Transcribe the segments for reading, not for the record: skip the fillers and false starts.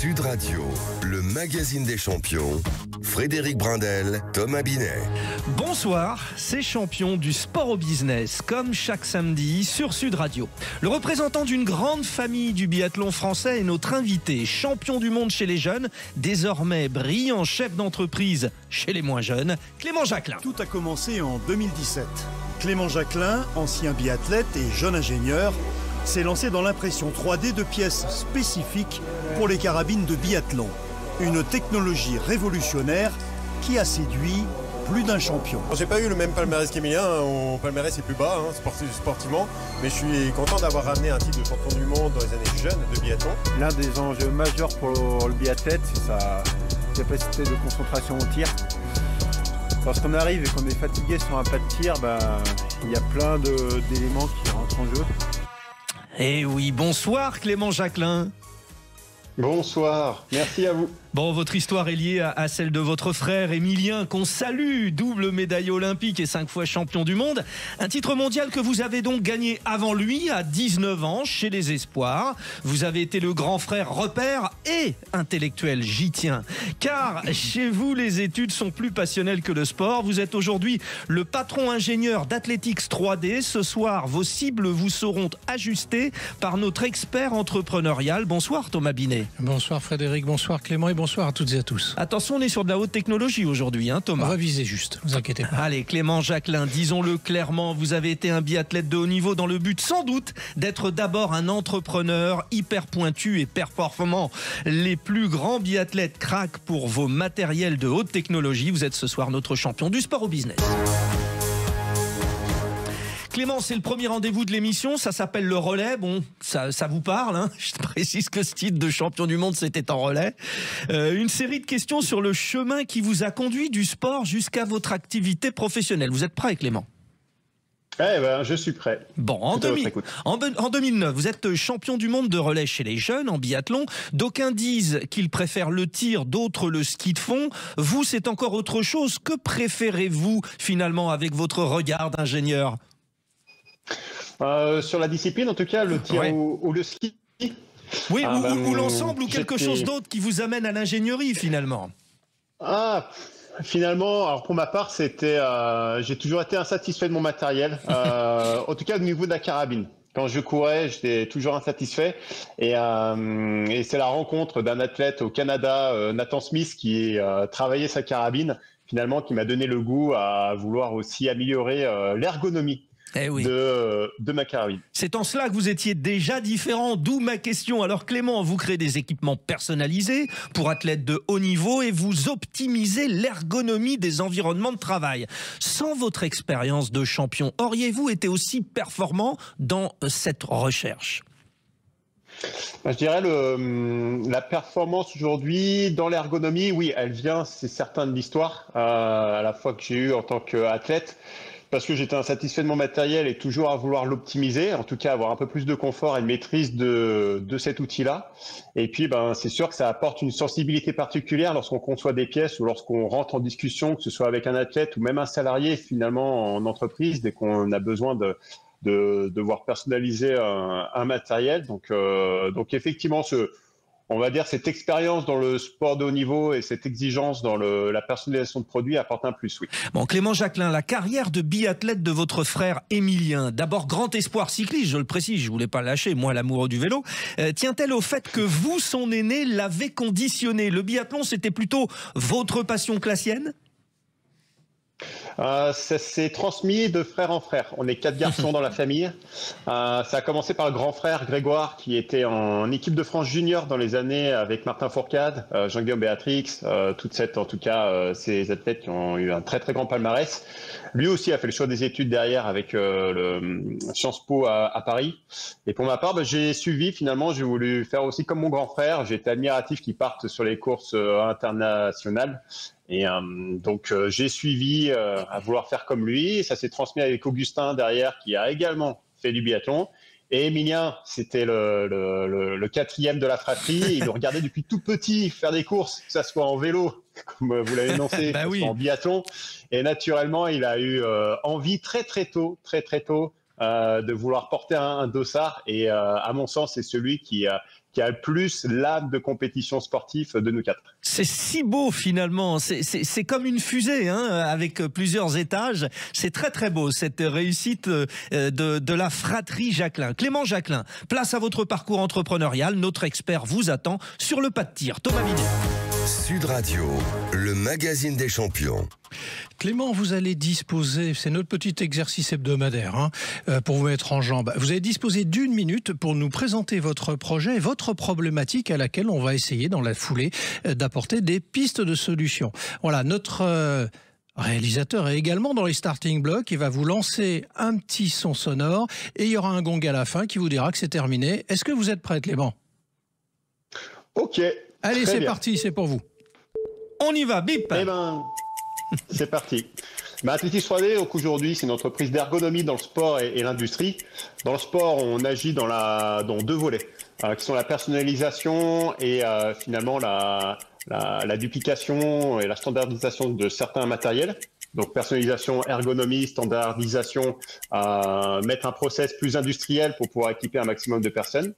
Sud Radio, le magazine des champions, Frédéric Brindel, Thomas Binet. Bonsoir, c'est Champion du sport au business, comme chaque samedi sur Sud Radio. Le représentant d'une grande famille du biathlon français est notre invité, champion du monde chez les jeunes, désormais brillant chef d'entreprise chez les moins jeunes, Clément Jacquelin. Tout a commencé en 2017. Clément Jacquelin, ancien biathlète et jeune ingénieur, s'est lancé dans l'impression 3D de pièces spécifiques pour les carabines de biathlon. Une technologie révolutionnaire qui a séduit plus d'un champion. J'ai pas eu le même palmarès qu'Emilien, au palmarès est plus bas, sportivement, mais je suis content d'avoir ramené un titre de champion du monde dans les années jeunes de biathlon. L'un des enjeux majeurs pour le biathlète, c'est sa capacité de concentration au tir. Lorsqu'on arrive et qu'on est fatigué sur un pas de tir, il y a plein d'éléments qui rentrent en jeu. Eh oui, bonsoir Clément Jacquelin. Bonsoir, merci à vous. Bon, votre histoire est liée à celle de votre frère Emilien, qu'on salue, double médaille olympique et 5 fois champion du monde. Un titre mondial que vous avez donc gagné avant lui, à 19 ans, chez les Espoirs. Vous avez été le grand frère repère et intellectuel, j'y tiens. Car chez vous, les études sont plus passionnelles que le sport. Vous êtes aujourd'hui le patron ingénieur d'Athletics 3D. Ce soir, vos cibles vous seront ajustées par notre expert entrepreneurial. Bonsoir Thomas Binet. Bonsoir Frédéric, bonsoir Clément et bonsoir à toutes et à tous. Attention, on est sur de la haute technologie aujourd'hui, Thomas. On va viser juste, ne vous inquiétez pas. Allez, Clément Jacquelin, disons-le clairement, vous avez été un biathlète de haut niveau dans le but sans doute d'être d'abord un entrepreneur hyper pointu et performant. Les plus grands biathlètes craquent pour vos matériels de haute technologie. Vous êtes ce soir notre champion du sport au business. Clément, c'est le premier rendez-vous de l'émission, ça s'appelle le relais. Bon, ça vous parle, Je précise que ce titre de champion du monde, c'était en relais. Une série de questions sur le chemin qui vous a conduit du sport jusqu'à votre activité professionnelle. Vous êtes prêt, Clément ? Je suis prêt. Bon, en 2009, vous êtes champion du monde de relais chez les jeunes en biathlon. D'aucuns disent qu'ils préfèrent le tir, d'autres le ski de fond. Vous, c'est encore autre chose. Que préférez-vous finalement avec votre regard d'ingénieur ? Sur la discipline, en tout cas, le tir ou le ski. Oui, ou l'ensemble, ou quelque chose d'autre qui vous amène à l'ingénierie, finalement. Finalement, alors pour ma part, j'ai toujours été insatisfait de mon matériel, en tout cas au niveau de la carabine. Quand je courais, j'étais toujours insatisfait. Et c'est la rencontre d'un athlète au Canada, Nathan Smith, qui travaillait sa carabine, finalement, qui m'a donné le goût à vouloir aussi améliorer l'ergonomie. De ma carabine. C'est en cela que vous étiez déjà différent, d'où ma question. Alors Clément, vous créez des équipements personnalisés pour athlètes de haut niveau et vous optimisez l'ergonomie des environnements de travail. Sans votre expérience de champion, auriez-vous été aussi performant dans cette recherche ? Je dirais la performance aujourd'hui dans l'ergonomie, oui, elle vient, c'est certain, de l'histoire, à la fois que j'ai eu en tant qu'athlète, parce que j'étais insatisfait de mon matériel et toujours à vouloir l'optimiser, en tout cas avoir un peu plus de confort et de maîtrise de cet outil-là. Et puis, c'est sûr que ça apporte une sensibilité particulière lorsqu'on conçoit des pièces ou lorsqu'on rentre en discussion, que ce soit avec un athlète ou même un salarié finalement en entreprise, dès qu'on a besoin de devoir personnaliser un matériel. Donc effectivement, on va dire cette expérience dans le sport de haut niveau et cette exigence dans la personnalisation de produits apporte un plus, oui. Bon, Clément Jacquelin, la carrière de biathlète de votre frère Emilien, d'abord grand espoir cycliste, je le précise, je voulais pas lâcher, moi l'amoureux du vélo, tient-elle au fait que vous, son aîné, l'avez conditionné ? Le biathlon, c'était plutôt votre passion que la sienne ? Ça s'est transmis de frère en frère. On est 4 garçons dans la famille. Ça a commencé par le grand frère Grégoire qui était en équipe de France junior dans les années avec Martin Fourcade, Jean-Guillaume Béatrix, ces athlètes qui ont eu un très très grand palmarès. Lui aussi a fait le choix des études derrière avec le Sciences Po à Paris. Et pour ma part, j'ai suivi finalement, j'ai voulu faire aussi comme mon grand frère. J'ai été admiratif qu'il parte sur les courses internationales. Et donc j'ai suivi à vouloir faire comme lui. Et ça s'est transmis avec Augustin derrière qui a également fait du biathlon. Et Emilien, c'était le 4e de la fratrie. Il le regardait depuis tout petit faire des courses, que ça soit en vélo, comme vous l'avez énoncé, soit en biathlon. Et naturellement, il a eu envie très tôt, de vouloir porter un dossard. Et à mon sens, c'est celui qui qui a le plus l'âme de compétition sportive de nous 4. C'est si beau finalement, c'est comme une fusée avec plusieurs étages. C'est très très beau cette réussite de la fratrie Jacquelin. Clément Jacquelin, place à votre parcours entrepreneurial. Notre expert vous attend sur le pas de tir. Thomas Binet. Sud Radio, le magazine des champions. Clément, vous allez disposer, c'est notre petit exercice hebdomadaire pour vous mettre en jambe. Vous allez disposer d'1 minute pour nous présenter votre projet, votre problématique à laquelle on va essayer dans la foulée d'apporter des pistes de solutions. Voilà, notre réalisateur est également dans les starting blocks. Il va vous lancer un petit son sonore et il y aura un gong à la fin qui vous dira que c'est terminé. Est-ce que vous êtes prêt, Clément? Ok. Allez, c'est parti, c'est pour vous. On y va, bip. Eh ben, c'est parti. Athletics 3D, donc aujourd'hui, c'est une entreprise d'ergonomie dans le sport et l'industrie. Dans le sport, on agit dans 2 volets, qui sont la personnalisation et finalement la duplication et la standardisation de certains matériels. Donc personnalisation, ergonomie, standardisation, mettre un process plus industriel pour pouvoir équiper un maximum de personnes.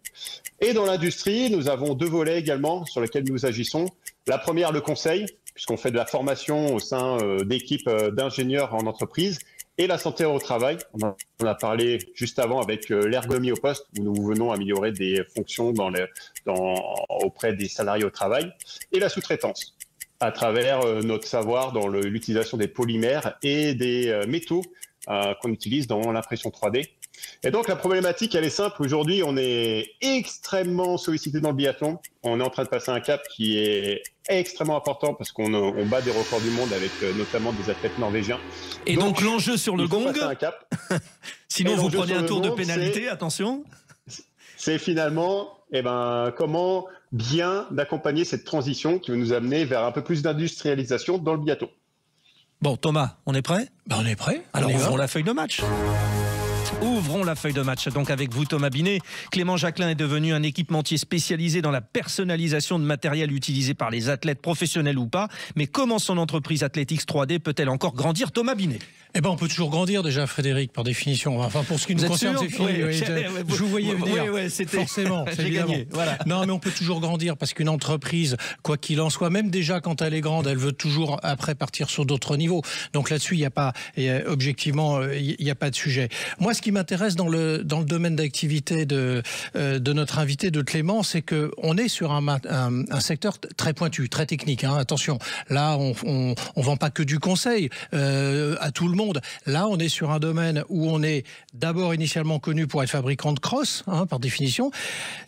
Et dans l'industrie, nous avons 2 volets également sur lesquels nous agissons. La première, le conseil, puisqu'on fait de la formation au sein d'équipes d'ingénieurs en entreprise, et la santé au travail. On a parlé juste avant avec l'ergonomie au poste, où nous venons améliorer des fonctions auprès des salariés au travail, et la sous-traitance, à travers notre savoir dans l'utilisation des polymères et des métaux qu'on utilise dans l'impression 3D. Et donc la problématique, elle est simple. Aujourd'hui, on est extrêmement sollicité dans le biathlon. On est en train de passer un cap qui est extrêmement important parce qu'on bat des records du monde avec notamment des athlètes norvégiens. Et donc l'enjeu sur le gong, un cap. Sinon vous prenez un tour de pénalité, attention. C'est finalement comment bien d'accompagner cette transition qui va nous amener vers un peu plus d'industrialisation dans le biathlon. Bon, Thomas, on est prêt? On est prêt. Alors ouvrons la feuille de match. Ouvrons la feuille de match donc avec vous, Thomas Binet. Clément Jacquelin est devenu un équipementier spécialisé dans la personnalisation de matériel utilisé par les athlètes professionnels ou pas. Mais comment son entreprise Athletics 3D peut-elle encore grandir, Thomas Binet? On peut toujours grandir déjà, Frédéric, par définition. Enfin, pour ce qui nous concerne, c'est fini. Je vous voyais venir. Forcément, c'est évidemment. Gagné, voilà. Non, mais on peut toujours grandir parce qu'une entreprise, quoi qu'il en soit, même déjà quand elle est grande, elle veut toujours après partir sur d'autres niveaux. Donc là-dessus, objectivement, il n'y a pas de sujet. Moi, ce qui m'intéresse dans le domaine d'activité de notre invité, de Clément, c'est qu'on est sur un secteur très pointu, très technique. Attention, là, on vend pas que du conseil à tout le monde. Là, on est sur un domaine où on est d'abord initialement connu pour être fabricant de crosse, par définition.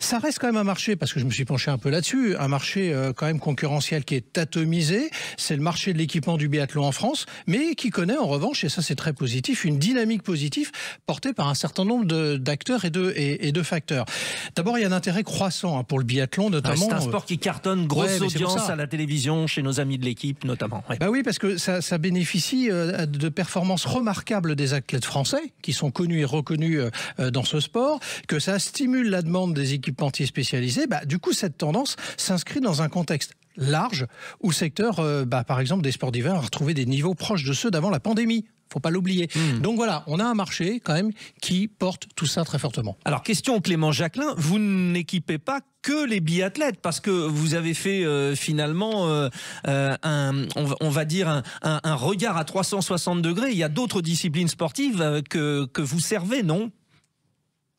Ça reste quand même un marché, parce que je me suis penché un peu là-dessus, un marché quand même concurrentiel qui est atomisé. C'est le marché de l'équipement du biathlon en France, mais qui connaît en revanche, et ça c'est très positif, une dynamique positive portée par un certain nombre d'acteurs et de facteurs. D'abord, il y a un intérêt croissant pour le biathlon, notamment. C'est un sport qui cartonne, grosse audience à la télévision, chez nos amis de l'équipe notamment. Oui, parce que ça bénéficie de performances remarquables des athlètes français, qui sont connus et reconnus dans ce sport, que ça stimule la demande des équipementiers spécialisés. Du coup, cette tendance s'inscrit dans un contexte large où le secteur, par exemple, des sports d'hiver a retrouvé des niveaux proches de ceux d'avant la pandémie. Faut pas l'oublier. Donc voilà, on a un marché quand même qui porte tout ça très fortement. Alors question Clément Jacquelin, vous n'équipez pas que les biathlètes parce que vous avez fait finalement on va dire un regard à 360 degrés. Il y a d'autres disciplines sportives que vous servez, non ?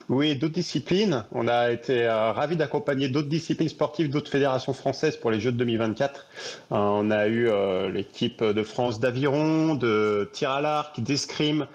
Oui, d'autres disciplines. On a été ravis d'accompagner d'autres disciplines sportives, d'autres fédérations françaises pour les Jeux de 2024. On a eu l'équipe de France d'aviron, de tir à l'arc, d'escrime,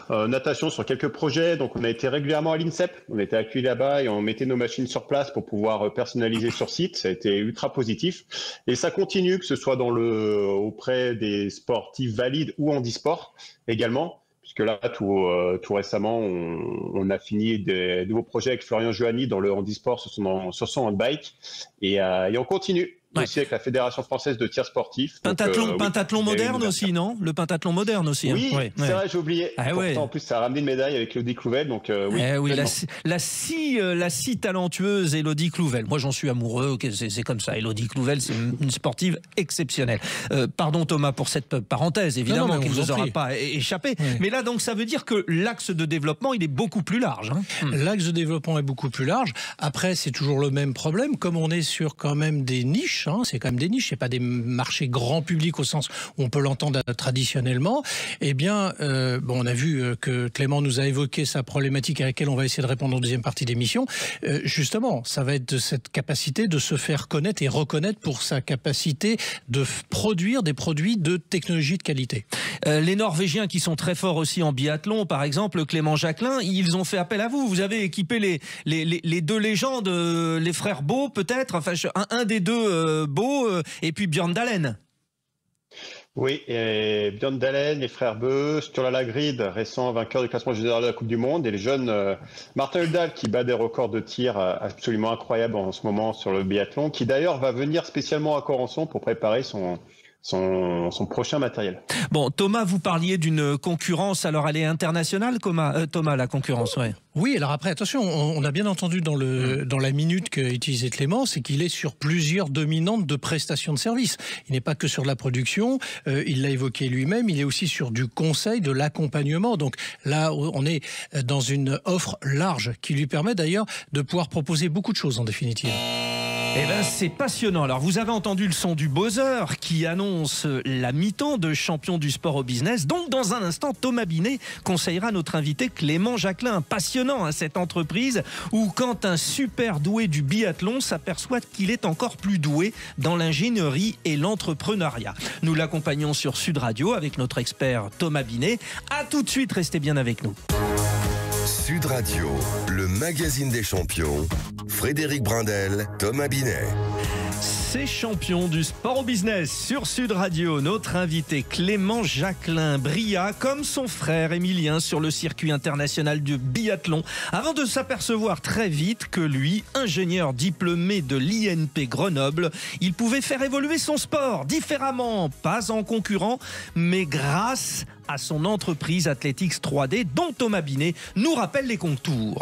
natation sur quelques projets. Donc on a été régulièrement à l'INSEP. On a été accueillis là-bas et on mettait nos machines sur place pour pouvoir personnaliser sur site. Ça a été ultra positif. Et ça continue, que ce soit auprès des sportifs valides ou handisport également. Puisque là, tout récemment, on a fini des nouveaux projets avec Florian Johanny dans le handisport sur son handbike. Et on continue. aussi avec la Fédération française de tir sportif. Pentathlon moderne aussi, non? Le pentathlon moderne aussi. Oui, c'est vrai, j'ai oublié. En plus, ça a ramené une médaille avec Elodie Clouvel, donc la si talentueuse Elodie Clouvel. Moi, j'en suis amoureux, c'est comme ça. Elodie Clouvel, c'est une sportive exceptionnelle. Pardon Thomas pour cette parenthèse, évidemment, qui ne vous aura pas échappé. Oui. Mais là, donc, ça veut dire que l'axe de développement, il est beaucoup plus large. L'axe de développement est beaucoup plus large. Après, c'est toujours le même problème. Comme on est sur quand même des niches, c'est quand même des niches, c'est pas des marchés grand public au sens où on peut l'entendre traditionnellement. Eh bien, on a vu que Clément nous a évoqué sa problématique à laquelle on va essayer de répondre en deuxième partie d'émission. Justement, ça va être de cette capacité de se faire connaître et reconnaître pour sa capacité de produire des produits de technologie de qualité. Les Norvégiens qui sont très forts aussi en biathlon, par exemple Clément Jacquelin, ils ont fait appel à vous. Vous avez équipé les deux légendes, les frères Beau peut-être, enfin un des deux Beau et puis Björn Dahlén. Oui, et Björn Dahlén, les frères Beu, Sturla Lagrid, récent vainqueur du classement général de la Coupe du Monde, et les jeunes Martin Huldahl qui bat des records de tir absolument incroyables en ce moment sur le biathlon, qui d'ailleurs va venir spécialement à Corançon pour préparer son prochain matériel. Bon, Thomas, vous parliez d'une concurrence, alors elle est internationale, Thomas, la concurrence, ouais. Oui, alors après, attention, on a bien entendu dans la minute qu'a utilisé Clément, c'est qu'il est sur plusieurs dominantes de prestations de services. Il n'est pas que sur de la production, il l'a évoqué lui-même, il est aussi sur du conseil, de l'accompagnement. Donc là, on est dans une offre large qui lui permet d'ailleurs de pouvoir proposer beaucoup de choses en définitive. Eh ben, c'est passionnant. Alors, vous avez entendu le son du buzzer qui annonce la mi-temps de champion du sport au business. Donc, dans un instant, Thomas Binet conseillera notre invité Clément Jacquelin. Passionnant, cette entreprise où quand un super doué du biathlon s'aperçoit qu'il est encore plus doué dans l'ingénierie et l'entrepreneuriat. Nous l'accompagnons sur Sud Radio avec notre expert Thomas Binet. À tout de suite, restez bien avec nous. Sud Radio, le magazine des champions, Frédéric Brindel, Thomas Binet. Ces champions du sport au business sur Sud Radio, notre invité Clément Jacquelin brilla comme son frère Émilien sur le circuit international du biathlon avant de s'apercevoir très vite que lui, ingénieur diplômé de l'INP Grenoble, il pouvait faire évoluer son sport différemment, pas en concurrent, mais grâce à son entreprise Athletics 3D dont Thomas Binet nous rappelle les contours.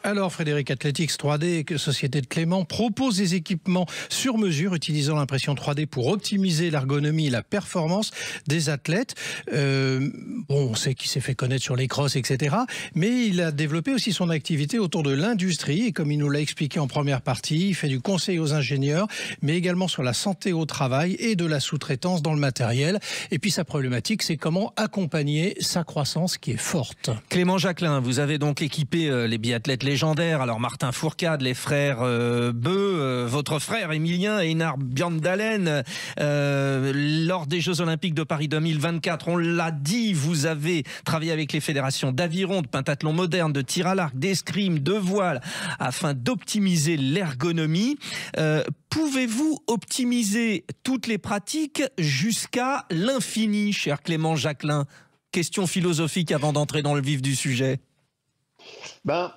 Alors Frédéric, Athletics 3D, société de Clément, propose des équipements sur mesure utilisant l'impression 3D pour optimiser l'ergonomie et la performance des athlètes. On sait qu'il s'est fait connaître sur les crosses, etc. Mais il a développé aussi son activité autour de l'industrie et comme il nous l'a expliqué en première partie, il fait du conseil aux ingénieurs, mais également sur la santé au travail et de la sous-traitance dans le matériel. Et puis sa problématique, c'est comment accompagner sa croissance qui est forte. Clément Jacquelin, vous avez donc équipé les biathlètes légendaires, alors Martin Fourcade, les frères Beu, votre frère Émilien et Einar Björn Dahlén, lors des Jeux Olympiques de Paris 2024, on l'a dit, vous avez travaillé avec les fédérations d'aviron, de pentathlon moderne, de tir à l'arc, d'escrime, de voile, afin d'optimiser l'ergonomie. Pouvez-vous optimiser toutes les pratiques jusqu'à l'infini, cher Clément Jacquelin? Question philosophique avant d'entrer dans le vif du sujet. On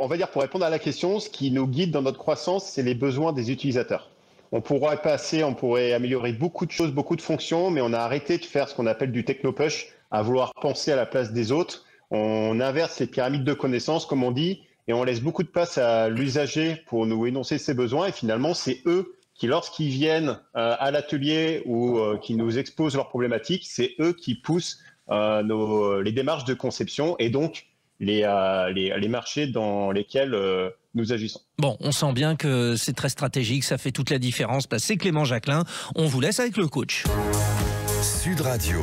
va dire pour répondre à la question, ce qui nous guide dans notre croissance, c'est les besoins des utilisateurs. On pourrait améliorer beaucoup de choses, beaucoup de fonctions, mais on a arrêté de faire ce qu'on appelle du techno-push, à vouloir penser à la place des autres. On inverse les pyramides de connaissances, comme on dit, et on laisse beaucoup de place à l'usager pour nous énoncer ses besoins. Et finalement, c'est eux qui, lorsqu'ils viennent à l'atelier ou qui nous exposent leurs problématiques, c'est eux qui poussent les démarches de conception et donc les marchés dans lesquels nous agissons. Bon, on sent bien que c'est très stratégique, ça fait toute la différence. C'est Clément Jacquelin, on vous laisse avec le coach. Sud Radio,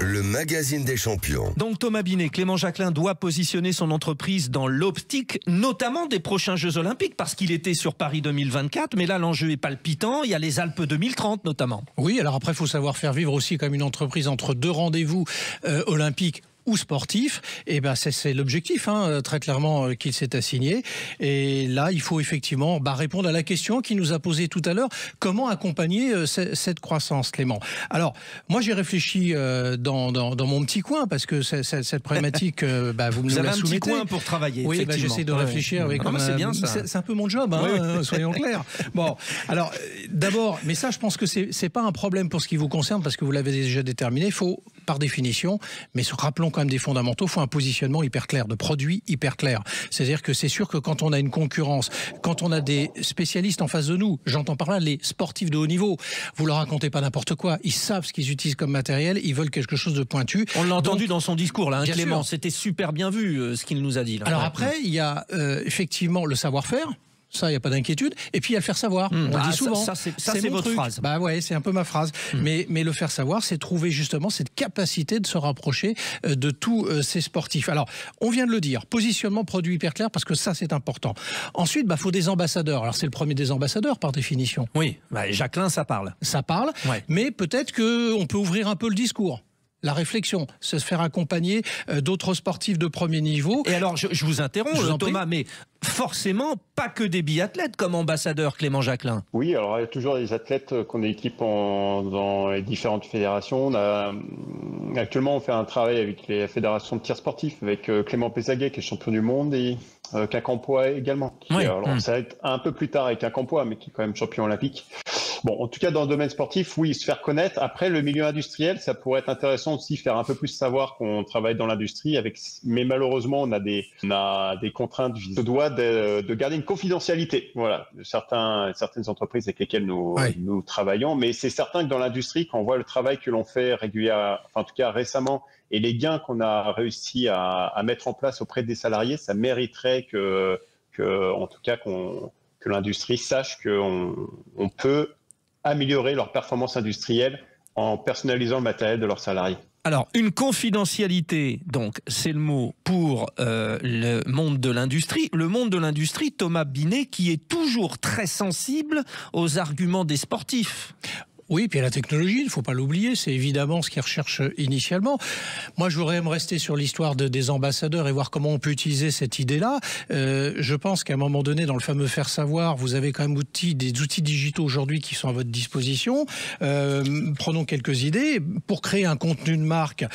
le magazine des champions. Donc Thomas Binet, Clément Jacquelin doit positionner son entreprise dans l'optique, notamment des prochains Jeux Olympiques, parce qu'il était sur Paris 2024, mais là l'enjeu est palpitant, il y a les Alpes 2030 notamment. Oui, alors après il faut savoir faire vivre aussi comme une entreprise entre deux rendez-vous olympiques ou sportif, et ben c'est l'objectif très clairement qu'il s'est assigné. Et là, il faut effectivement répondre à la question qu'il nous a posée tout à l'heure, comment accompagner cette croissance, Clément. Alors, moi j'ai réfléchi dans mon petit coin, parce que cette problématique, vous me la soumettez. Vous avez un petit coin pour travailler. Oui, j'essaie de réfléchir avec. C'est bien ça. C'est un peu mon job, soyons clairs. Bon, alors d'abord, mais ça, je pense que c'est pas un problème pour ce qui vous concerne, parce que vous l'avez déjà déterminé. Il faut, par définition, mais rappelons quand même des fondamentaux, il faut un positionnement hyper clair, de produit hyper clair. C'est-à-dire que c'est sûr que quand on a une concurrence, quand on a des spécialistes en face de nous, j'entends par là les sportifs de haut niveau, vous leur racontez pas n'importe quoi, ils savent ce qu'ils utilisent comme matériel, ils veulent quelque chose de pointu. On l'a entendu dans son discours là, Clément, c'était super bien vu ce qu'il nous a dit là. Alors après, il y a effectivement le savoir-faire. Ça, il n'y a pas d'inquiétude. Et puis, il y a le faire savoir. On le dit souvent. Ça, c'est votre phrase. C'est un peu ma phrase. Mais le faire savoir, c'est trouver justement cette capacité de se rapprocher de tous ces sportifs. Alors, on vient de le dire, positionnement produit hyper clair, parce que ça, c'est important. Ensuite, faut des ambassadeurs. Alors, c'est le premier des ambassadeurs, par définition. Oui, Jacquelin, ça parle. Ça parle, mais peut-être qu'on peut ouvrir un peu le discours. La réflexion, c'est se faire accompagner d'autres sportifs de premier niveau. Et alors, je vous interromps, Thomas, mais forcément, pas que des biathlètes comme ambassadeurs, Clément Jacquelin. Oui, alors il y a toujours des athlètes qu'on équipe dans les différentes fédérations. Actuellement, on fait un travail avec les fédérations de tir sportif, avec Clément Pézaguet, qui est champion du monde, et Quincampoix également. Alors, ça va être un peu plus tard avec Quincampoix, mais qui est quand même champion olympique. Bon, en tout cas, dans le domaine sportif, oui, se faire connaître. Après, le milieu industriel, ça pourrait être intéressant aussi, faire un peu plus savoir qu'on travaille dans l'industrie. Mais malheureusement, on a des contraintes. On se doit de garder une confidentialité. Voilà, certaines entreprises avec lesquelles nous travaillons. Mais c'est certain que dans l'industrie, quand on voit le travail que l'on fait régulièrement, en tout cas récemment, et les gains qu'on a réussi à mettre en place auprès des salariés, ça mériterait en tout cas, que l'industrie sache qu'on peut améliorer leur performance industrielle en personnalisant le matériel de leurs salariés. Alors, une confidentialité, donc, c'est le mot pour le monde de l'industrie. Le monde de l'industrie, Thomas Binet, qui est toujours très sensible aux arguments des sportifs. Oui, puis la technologie, il ne faut pas l'oublier, c'est évidemment ce qu'ils recherchent initialement. Moi, je voudrais me rester sur l'histoire des ambassadeurs et voir comment on peut utiliser cette idée-là. Je pense qu'à un moment donné, dans le fameux faire savoir, vous avez quand même des outils digitaux aujourd'hui qui sont à votre disposition. Prenons quelques idées. Pour créer un contenu de marque,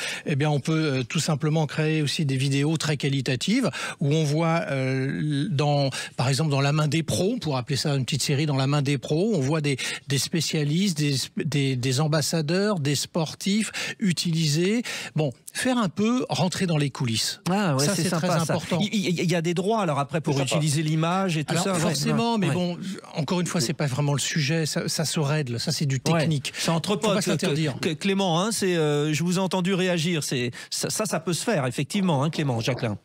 on peut tout simplement créer aussi des vidéos très qualitatives où on voit, par exemple, dans la main des pros, pour appeler ça une petite série dans la main des pros, on voit des spécialistes, des ambassadeurs, des sportifs utilisés. Bon, faire un peu rentrer dans les coulisses. Ah ouais, ça, c'est très important. Il y a des droits alors après pour utiliser l'image et tout ça. Forcément, mais bon, encore une fois, c'est pas vraiment le sujet. Ça se règle. Ça, c'est du technique. C'est entre potes. Faut pas s'interdire. Clément, je vous ai entendu réagir. Ça peut se faire effectivement, Clément Jacquelin.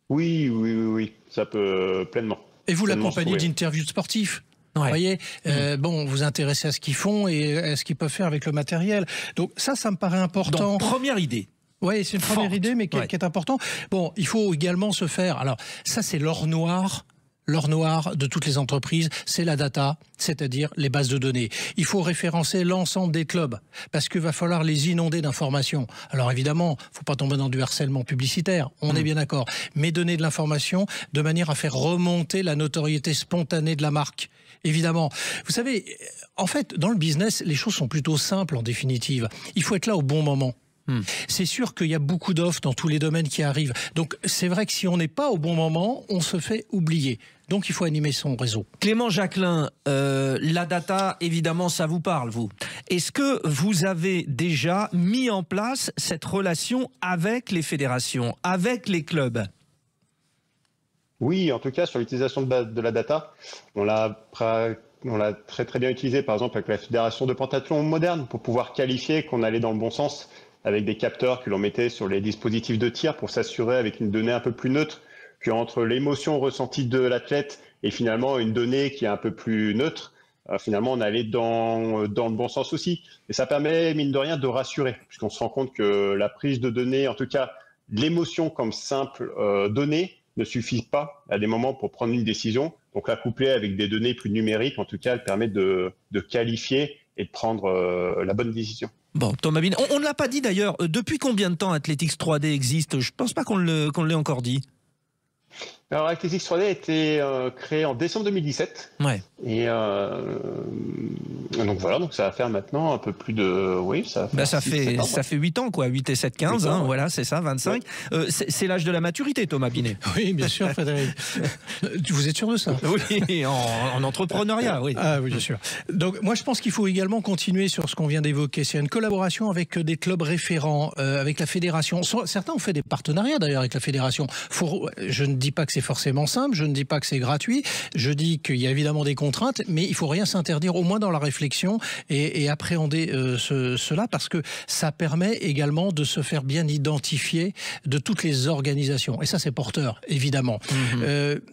Oui, ça peut pleinement. Et vous l'accompagnez d'interviews de sportifs. Vous voyez, vous vous intéressez à ce qu'ils font et à ce qu'ils peuvent faire avec le matériel. Donc ça me paraît important. Donc, première idée. Oui, c'est une première idée, mais qui est important. Bon, il faut également se faire. Alors, ça, c'est l'or noir. L'or noir de toutes les entreprises, c'est la data, c'est-à-dire les bases de données. Il faut référencer l'ensemble des clubs, parce qu'il va falloir les inonder d'informations. Alors évidemment, faut pas tomber dans du harcèlement publicitaire, on est bien d'accord, mais donner de l'information de manière à faire remonter la notoriété spontanée de la marque. Évidemment. Vous savez, en fait, dans le business, les choses sont plutôt simples en définitive. Il faut être là au bon moment. C'est sûr qu'il y a beaucoup d'offres dans tous les domaines qui arrivent. Donc c'est vrai que si on n'est pas au bon moment, on se fait oublier. Donc il faut animer son réseau. Clément Jacquelin, la data, évidemment, ça vous parle, vous. Est-ce que vous avez déjà mis en place cette relation avec les fédérations, avec les clubs ? Oui, en tout cas, sur l'utilisation de la data, on l'a très très bien utilisé, par exemple, avec la Fédération de pentathlon moderne, pour pouvoir qualifier qu'on allait dans le bon sens, avec des capteurs que l'on mettait sur les dispositifs de tir pour s'assurer avec une donnée un peu plus neutre qu'entre l'émotion ressentie de l'athlète et finalement une donnée qui est un peu plus neutre. Finalement, on allait dans le bon sens aussi. Et ça permet, mine de rien, de rassurer, puisqu'on se rend compte que la prise de données, en tout cas l'émotion comme simple donnée, ne suffit pas à des moments pour prendre une décision. Donc la coupler avec des données plus numériques, en tout cas, elle permet de qualifier et de prendre la bonne décision. Bon, Thomas Binet, on ne l'a pas dit d'ailleurs, depuis combien de temps Athletics 3D existe? Je ne pense pas qu'on l'ait encore dit. Alors, Athletics 3D a été créé en décembre 2017. Ouais. Et donc voilà, donc ça va faire maintenant un peu plus de... Oui, ça va faire ça fait 8 ans, quoi. 8 et 7, 15, 8 ans, ouais. Voilà, c'est ça, 25. Ouais. C'est l'âge de la maturité, Thomas Binet. Oui, bien sûr, Frédéric. Vous êtes sûr de ça? Oui, en entrepreneuriat, oui. Ah oui, bien sûr. Donc moi, je pense qu'il faut également continuer sur ce qu'on vient d'évoquer. C'est une collaboration avec des clubs référents, avec la fédération. Certains ont fait des partenariats, d'ailleurs, avec la fédération. Je ne dis pas que c'est forcément simple, je ne dis pas que c'est gratuit, je dis qu'il y a évidemment des contraintes, mais il ne faut rien s'interdire, au moins dans la réflexion, et appréhender cela, parce que ça permet également de se faire bien identifier de toutes les organisations. Et ça, c'est porteur, évidemment.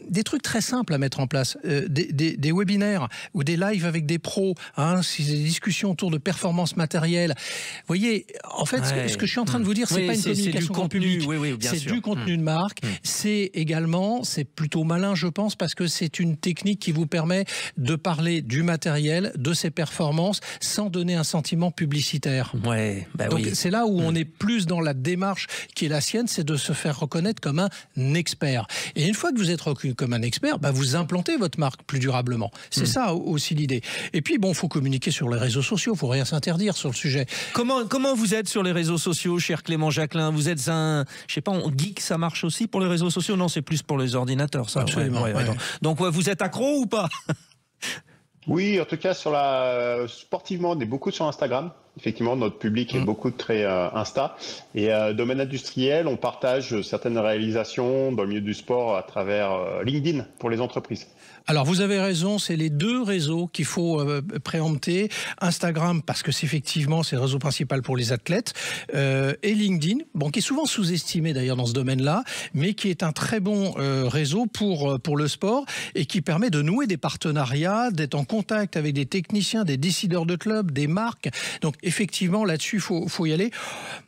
Des trucs très simples à mettre en place, des webinaires ou des lives avec des pros, des discussions autour de performance matérielle. Vous voyez, en fait, ce que je suis en train de vous dire, c'est pas une communication grand public, c'est du contenu de marque, c'est également, c'est plutôt malin, je pense, parce que c'est une technique qui vous permet de parler du matériel, de ses performances, sans donner un sentiment publicitaire. Donc c'est là où on est plus dans la démarche qui est la sienne, c'est de se faire reconnaître comme un expert. Et une fois que vous êtes reconnu comme un expert, vous implantez votre marque plus durablement. C'est ça aussi l'idée. Et puis bon, il faut communiquer sur les réseaux sociaux, il ne faut rien s'interdire sur le sujet. Comment vous êtes sur les réseaux sociaux, cher Clément Jacquelin? Vous êtes un, je sais pas, geek, ça marche aussi pour les réseaux sociaux? Non, c'est plus pour les ordinateurs, ça. Absolument. Donc vous êtes accro ou pas? Oui, en tout cas, sportivement, on est beaucoup sur Instagram. Effectivement, notre public est beaucoup très Insta. Et domaine industriel, on partage certaines réalisations dans le milieu du sport à travers LinkedIn pour les entreprises. Alors, vous avez raison, c'est les deux réseaux qu'il faut préempter. Instagram, parce que c'est effectivement le réseau principal pour les athlètes, et LinkedIn, qui est souvent sous-estimé d'ailleurs dans ce domaine-là, mais qui est un très bon réseau pour le sport et qui permet de nouer des partenariats, d'être en contact avec des techniciens, des décideurs de clubs, des marques. Donc, effectivement, là-dessus, faut y aller.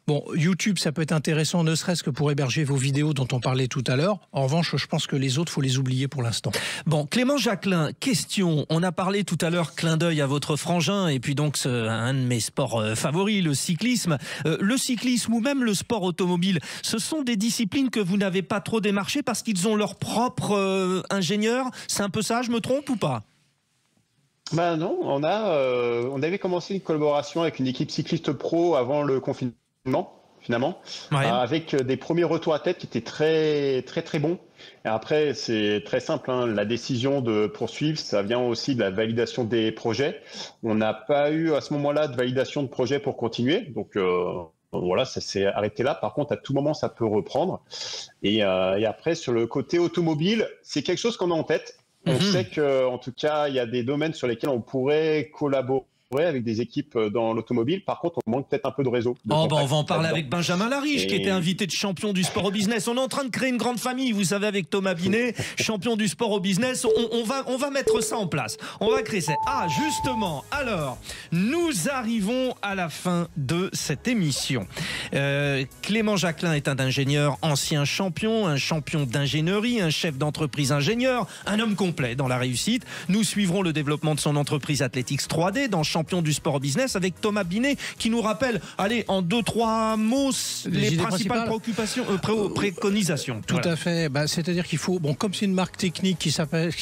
Bon, YouTube, ça peut être intéressant, ne serait-ce que pour héberger vos vidéos dont on parlait tout à l'heure. En revanche, je pense que les autres, faut les oublier pour l'instant. Bon, Clément Jacquelin, question. On a parlé tout à l'heure, clin d'œil à votre frangin, et puis donc un de mes sports favoris, le cyclisme. Le cyclisme ou même le sport automobile, ce sont des disciplines que vous n'avez pas trop démarchées parce qu'ils ont leur propre ingénieur. C'est un peu ça, je me trompe ou pas? Non, on avait commencé une collaboration avec une équipe cycliste pro avant le confinement, finalement, avec des premiers retours à tête qui étaient très très très bons. Et après, c'est très simple, la décision de poursuivre, ça vient aussi de la validation des projets. On n'a pas eu à ce moment-là de validation de projet pour continuer, donc voilà, ça s'est arrêté là. Par contre, à tout moment, ça peut reprendre. Et après, sur le côté automobile, c'est quelque chose qu'on a en tête. On sait qu'en tout cas, il y a des domaines sur lesquels on pourrait collaborer avec des équipes dans l'automobile. Par contre, on manque peut-être un peu de réseau. On va en parler avec Benjamin Lariche, qui était invité de champion du sport au business. On est en train de créer une grande famille, vous savez, avec Thomas Binet, champion du sport au business. On va mettre ça en place. On va créer ça. Ah, justement, alors, nous arrivons à la fin de cette émission. Clément Jacquelin est un ingénieur, ancien champion, un champion d'ingénierie, un chef d'entreprise ingénieur, un homme complet dans la réussite. Nous suivrons le développement de son entreprise Athletics 3D dans champion du sport au business avec Thomas Binet qui nous rappelle, allez, en 2-3 mots, les principales préconisations. Tout à fait. C'est-à-dire qu'il faut, comme c'est une marque technique qui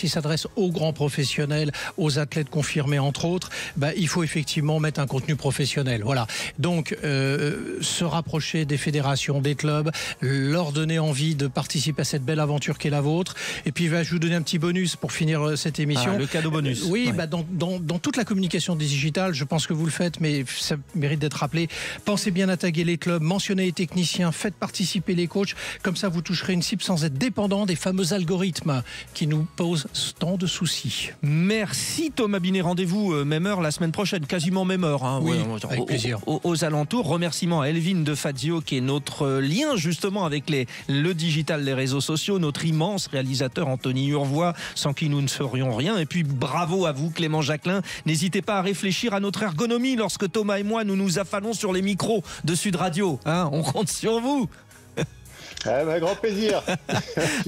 s'adresse aux grands professionnels, aux athlètes confirmés entre autres, il faut effectivement mettre un contenu professionnel. Voilà. Donc, se rapprocher des fédérations, des clubs, leur donner envie de participer à cette belle aventure qu'est la vôtre. Et puis, je vais vous donner un petit bonus pour finir cette émission. Le cadeau bonus. Oui, dans toute la communication digitale, je pense que vous le faites, mais ça mérite d'être rappelé. Pensez bien à taguer les clubs, mentionnez les techniciens, faites participer les coachs. Comme ça, vous toucherez une cible sans être dépendant des fameux algorithmes qui nous posent tant de soucis. Merci Thomas Binet. Rendez-vous même heure la semaine prochaine, quasiment même heure. Oui, avec plaisir. Aux alentours. Remerciements à Elvin de Fazio qui est notre lien justement avec le digital, les réseaux sociaux, notre immense réalisateur Anthony Urvois, sans qui nous ne ferions rien. Et puis bravo à vous Clément Jacquelin. N'hésitez pas à réfléchir à notre ergonomie lorsque Thomas et moi nous affalons sur les micros de Sud Radio. On compte sur vous. Grand plaisir.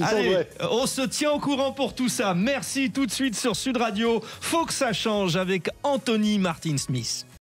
Allez, on se tient au courant pour tout ça. Merci. Tout de suite sur Sud Radio. Faut que ça change avec Anthony Martin-Smith.